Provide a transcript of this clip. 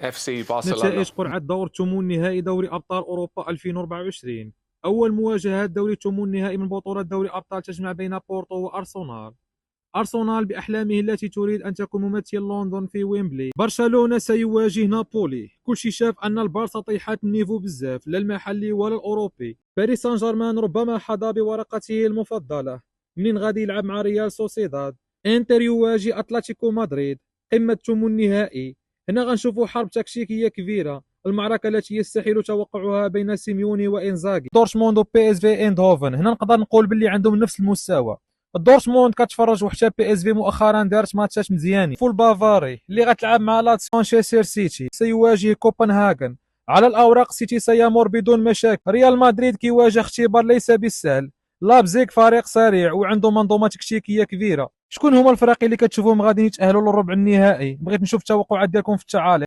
اف سي برشلونة. نتائج قرعة دور ثمن نهائي دوري أبطال أوروبا 2024. أول مواجهات دوري ثمن النهائي من بطولة دوري أبطال تجمع بين بورتو وأرسنال. أرسنال بأحلامه التي تريد أن تكون ممثل لندن في ويمبلي. برشلونة سيواجه نابولي. كل شي شاف أن البارسا طيحات النيفو بزاف، لا المحلي ولا الأوروبي. باريس سان جيرمان ربما حظى بورقته المفضلة منين غادي يلعب مع ريال سوسيداد. انتر يواجه أتلتيكو مدريد، قمة ثمن النهائي. هنا غنشوفوا حرب تكتيكية كبيرة، المعركة التي يستحيل توقعها بين سيميوني وإنزاغي. دورتموند وبي اس في ايندهوفن، هنا نقدر نقول باللي عندهم نفس المستوى. دورتموند كتفرج وحتى بي اس في مؤخرا دارت ماتشات مزيانين. فول بافاري اللي غتلعب مع لاتس مانشستر سيتي سيواجه كوبنهاغن. على الاوراق سيتي سيمر بدون مشاكل. ريال مدريد كيواجه اختبار ليس بالسهل. لابزيك فريق سريع وعنده منظومه تكتيكيه كبيره. شكون هما الفرق اللي كتشوفوهم غادي يتاهلوا للربع النهائي؟ بغيت نشوف التوقعات ديالكم في التعاليق.